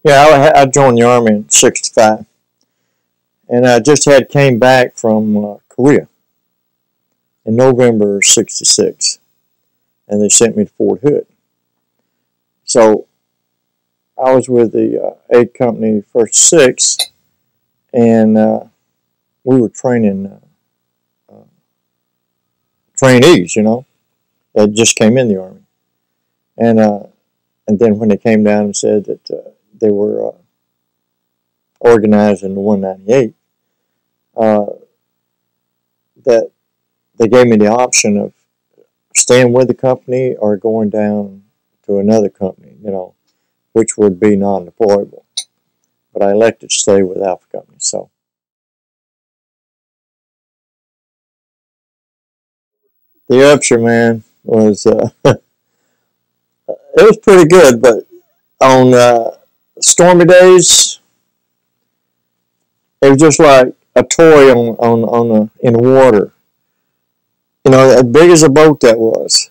Yeah, I joined the Army in '65, and I just had came back from Korea in November '66, and they sent me to Fort Hood. So I was with the 8th Company, 1st 6th, and we were training trainees, that just came in the Army. And then when they came down and said that they were organized in the 198, that they gave me the option of staying with the company or going down to another company, which would be non-deployable. But I elected to stay with Alpha Company. So the Upshur, man, was it was pretty good, but on stormy days, it was just like a toy in the water. As big as a boat that was.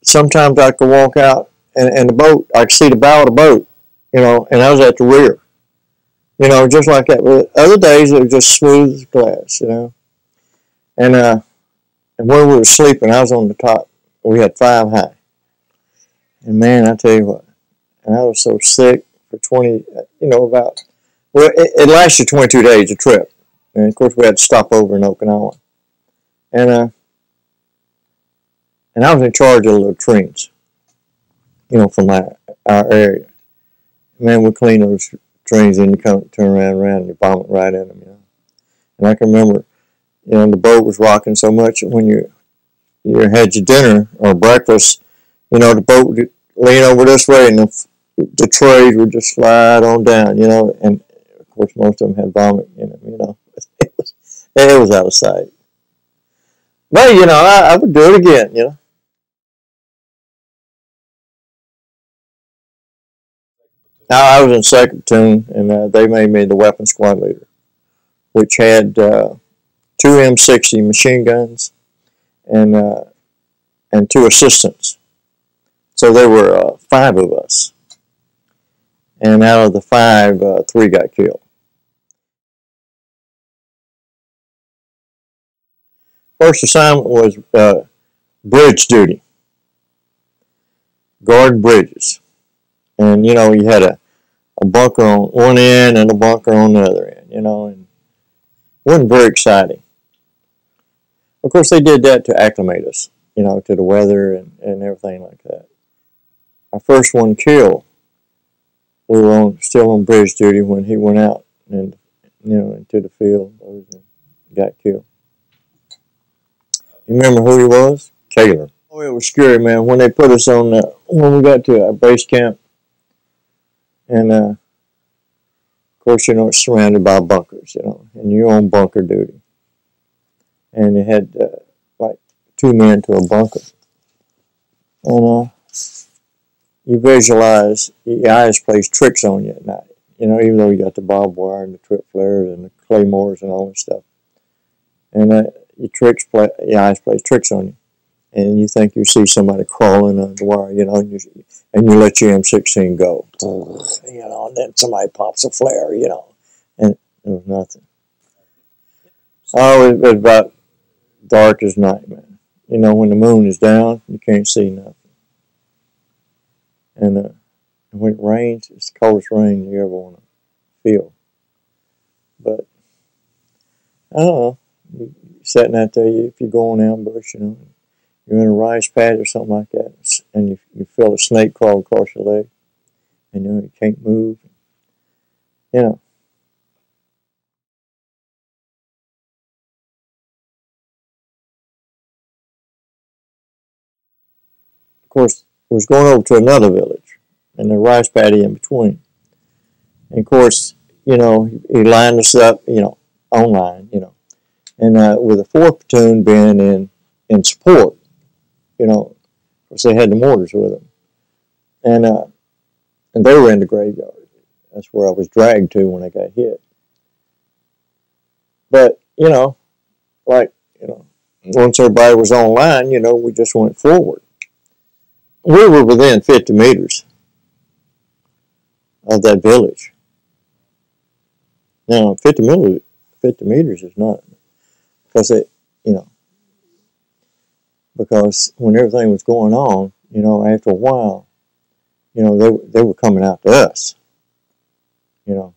Sometimes I could walk out and the boat, I could see the bow of the boat, and I was at the rear. Just like that. But other days it was just smooth as glass, And where we were sleeping, I was on the top. We had 5 high. And man, I tell you what, and I was so sick for 20, it lasted 22 days, the trip. And of course we had to stop over in Okinawa. And I was in charge of the latrines, from our area. Man, we clean those trains and you come turn around and you vomit right in them, And I can remember, the boat was rocking so much that when you had your dinner or breakfast, the boat would lean over this way and the trays would just slide on down, and of course most of them had vomit in them, It was out of sight. But, I would do it again, Now, I was in 2nd Platoon, and they made me the weapons squad leader, which had 2 M60 machine guns and 2 assistants. So there were 5 of us. And out of the 5, 3 got killed. First assignment was bridge duty, guard bridges. And, you had a bunker on one end and a bunker on the other end, and it wasn't very exciting. Of course, they did that to acclimate us, to the weather and everything like that. Our first one killed, we were still on bridge duty when he went out and, into the field and got killed. You remember who he was? Taylor. Oh, it was scary, man, when they put us on, when we got to our base camp. And, of course, it's surrounded by bunkers, and you're on bunker duty. And you had, like, 2 men to a bunker. And you visualize, your eyes plays tricks on you at night, even though you got the barbed wire and the trip flares and the claymores and all this stuff. And your eyes plays tricks on you. And you think you see somebody crawling under the wire, and you let your M16 go, and then somebody pops a flare, and there was nothing. Oh, it was about dark as night, man. When the moon is down, you can't see nothing. And when it rains, it's the coldest rain you ever want to feel. But, I don't know, you're sitting out there, if you go on ambush, you're in a rice paddy or something like that, and you feel a snake crawl across your leg, and you can't move. Of course, we was going over to another village, and the rice paddy in between. And of course, he lined us up, online, and with the 4th Platoon being in support. Of course, they had the mortars with them. And they were in the graveyard. That's where I was dragged to when I got hit. But, once everybody was online, we just went forward. We were within 50 meters. of that village. Now, 50 meters is not, because because when everything was going on, after a while, they were coming out to us, And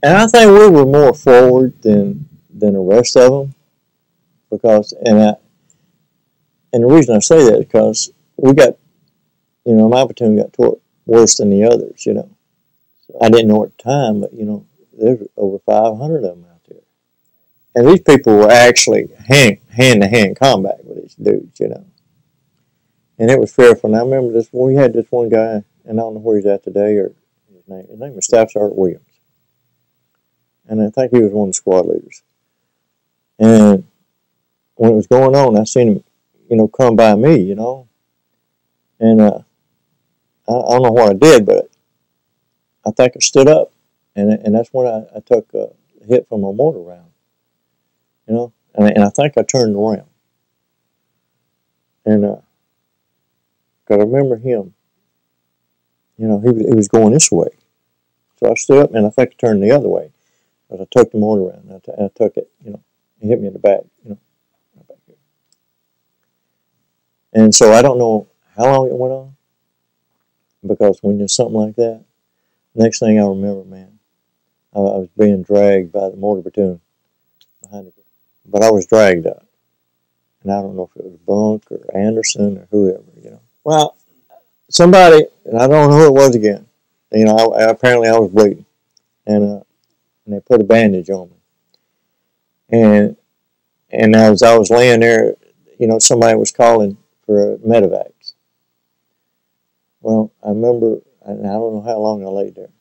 I think we were more forward than the rest of them, because, and the reason I say that is because we got, my platoon got taught worse than the others, So I didn't know at the time, but, there's over 500 of them out there. And these people were actually hand-to-hand combat with these dudes, And it was fearful. And I remember we had this one guy, and I don't know where he's at today, or his name was Staff Sergeant Williams. And I think he was one of the squad leaders. And when it was going on, I seen him, come by me, And I don't know what I did, but I think I stood up. And that's when I took a hit from a mortar round, And I think I turned around. And because I remember him, he was going this way. So I stood up, and I think I turned the other way. But I took the mortar round, and I took it, it hit me in the back, right back here. And so I don't know how long it went on, because when there's something like that, next thing I remember, man, I was being dragged by the mortar platoon behind it. But I was dragged out. And I don't know if it was Bunk or Anderson or whoever, Well, somebody, and I don't know who it was again, apparently I was bleeding. And they put a bandage on me. And as I was laying there, somebody was calling for a medevac. Well, I remember, and I don't know how long I laid there,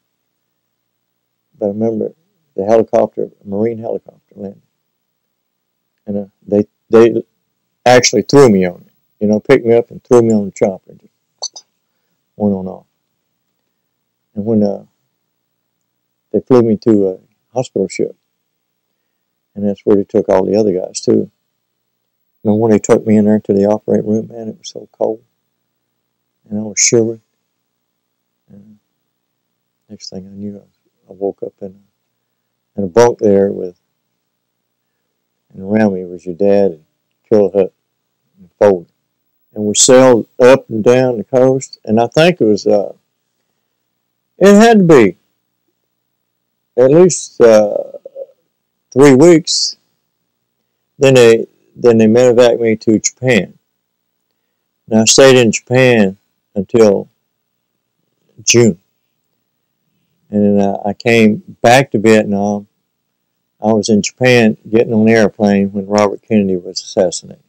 but I remember the helicopter, Marine helicopter landed. And they actually threw me on it, picked me up and threw me on the chopper and just went on off. And when they flew me to a hospital ship, and that's where they took all the other guys too. And when they took me in there to the operating room, man, it was so cold, and I was shivering. And next thing I knew, I woke up in a bunk there and around me was your dad and Kill Hut and Folder. And we sailed up and down the coast, and I think it was, it had to be at least 3 weeks. Then they medevaced me to Japan. And I stayed in Japan until June. And then I came back to Vietnam. I was in Japan getting on the airplane when Robert Kennedy was assassinated.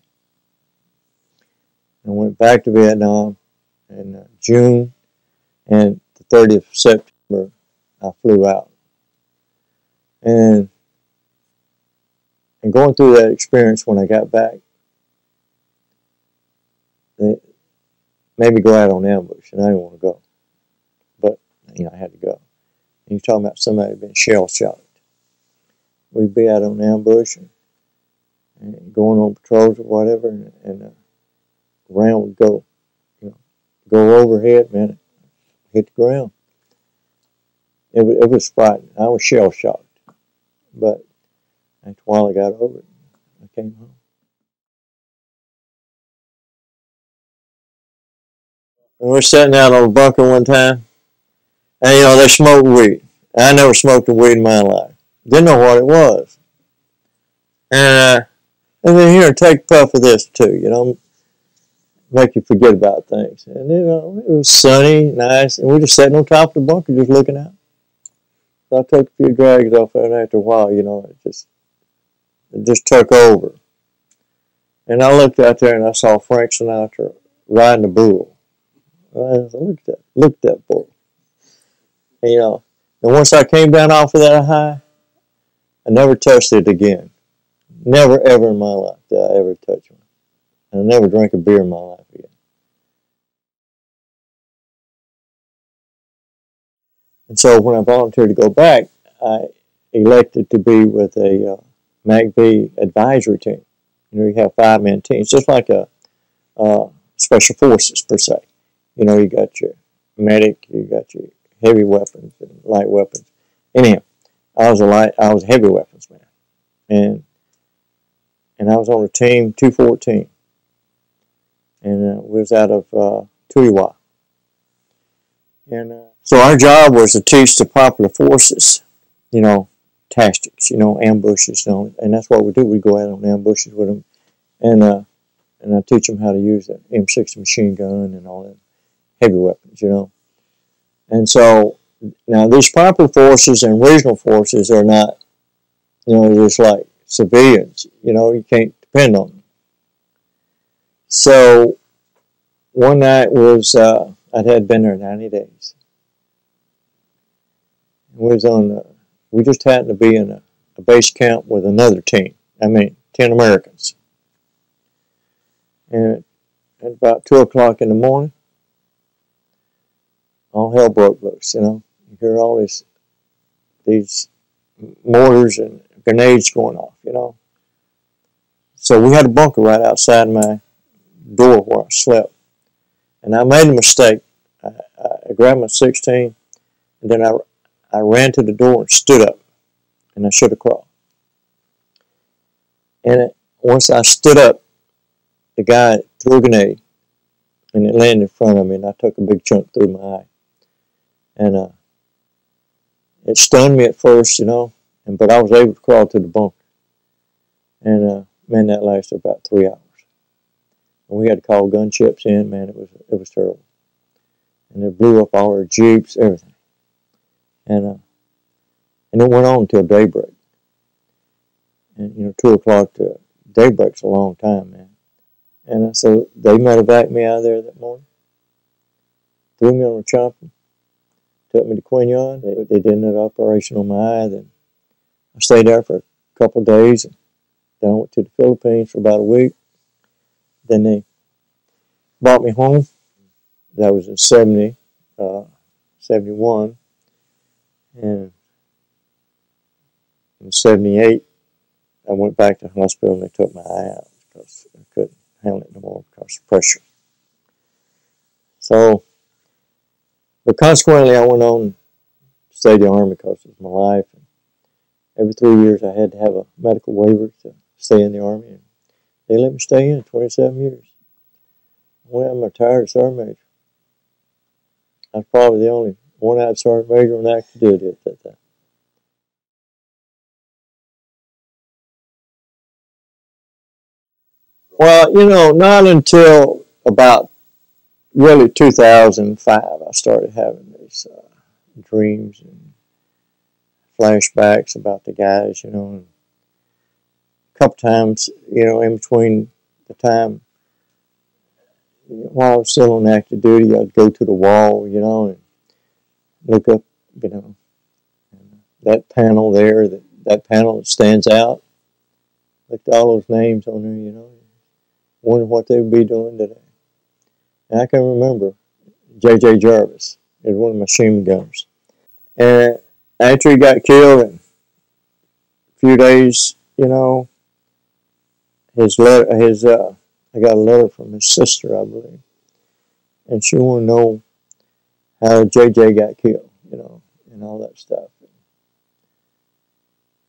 I went back to Vietnam in June, and the 30th of September, I flew out. And going through that experience when I got back, they made me go out on ambush, and I didn't want to go. But, I had to go. And you're talking about somebody being shell-shocked. We'd be out on ambush and going on patrols or whatever, and round would go, go overhead, man, hit the ground. It was frightening. I was shell-shocked. But after a while I got over it, I came home. And we're sitting out on a bunker one time, and they smoked weed. I never smoked a weed in my life. Didn't know what it was. And then here, take a puff of this too, make you forget about things. And it was sunny, nice, and we just sitting on top of the bunker just looking out. So I took a few drags off there, and after a while, it just took over. And I looked out there and I saw Frank Sinatra riding a bull. I looked at that bull. And, and once I came down off of that high, I never touched it again. Never, ever in my life did I ever touch one. And I never drank a beer in my life again. And so when I volunteered to go back, I elected to be with a MACV advisory team. You have 5-man teams, just like a special forces per se. You got your medic, you got your heavy weapons and light weapons. Anyhow, I was a heavy weapons man, and I was on a team 214, and we was out of Tuiwa. And so our job was to teach the popular forces, tactics, ambushes, and that's what we do. We go out on ambushes with them, and I teach them how to use that M60 machine gun and all that heavy weapons, And so now these popular forces and regional forces are not, just like civilians. You can't depend on them. So one night was I had been there 90 days. We just happened to be in a base camp with another team. 10 Americans. And at about 2 o'clock in the morning, all hell broke loose, You hear all these mortars and grenades going off, So we had a bunker right outside my door where I slept. And I made a mistake. I grabbed my 16, and then I ran to the door and stood up, and I should have crawled. And once I stood up, the guy threw a grenade, and it landed in front of me, and I took a big chunk through my eye. And it stunned me at first, but I was able to crawl to the bunker. And man, that lasted about 3 hours. And we had to call gunships in. Man, it was terrible. And they blew up all our jeeps, everything. And it went on until daybreak. And 2 o'clock to daybreak's a long time, man. And so they medevaced me out of there that morning, threw me on a chopper, took me to Quinyon. They did an operation on my eye. Then I stayed there for a couple of days. And then I went to the Philippines for about a week. Then they brought me home. That was in 71. And in 78, I went back to the hospital and they took my eye out because I couldn't handle it no more because of pressure. So, but consequently, I went on to stay in the Army because it was my life. And every 3 years, I had to have a medical waiver to stay in the Army. And they let me stay in 27 years. When I'm a retired sergeant major. I was probably the only one-eyed sergeant major on active duty at that time. Well, not until about really 2005, I started having these dreams and flashbacks about the guys, and a couple times, in between the time while I was still on active duty, I'd go to the wall, and look up, that panel there, that panel that stands out. Look at all those names on there, wonder what they would be doing today. And I can remember J.J. Jarvis. He was one of my machine gunners. And after he got killed, in a few days, I got a letter from his sister, I believe. And she wanted to know how J.J. got killed, and all that stuff.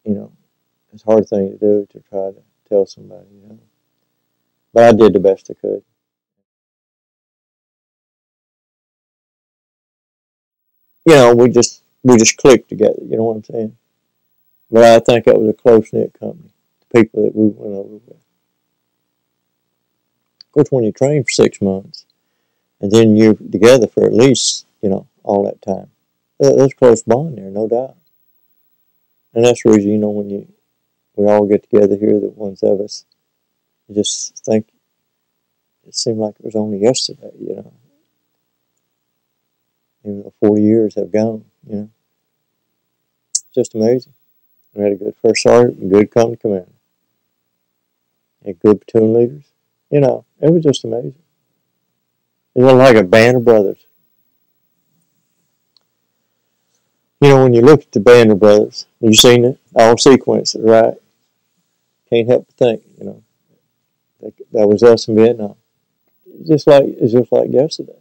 It's a hard thing to do to try to tell somebody, But I did the best I could. We just clicked together, you know what I'm saying? But I think it was a close-knit company, the people that we went over with. Of course, when you train for 6 months, and then you're together for at least, all that time, there's a close bond there, no doubt. And that's the reason, when we all get together here, the ones of us, you just think it seemed like it was only yesterday, Even though 40 years have gone, It's just amazing. We had a good first sergeant and good company commander. Had good platoon leaders. It was just amazing. It was like a band of brothers. When you look at the Band of Brothers, you've seen it, all sequences, right? Can't help but think, that was us in Vietnam. It's just like yesterday,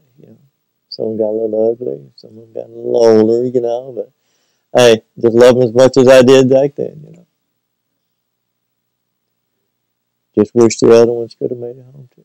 Some of them got a little ugly. Some of them got a little older, you know. But hey, just love them as much as I did back then, you know. Just wish the other ones could have made it home too.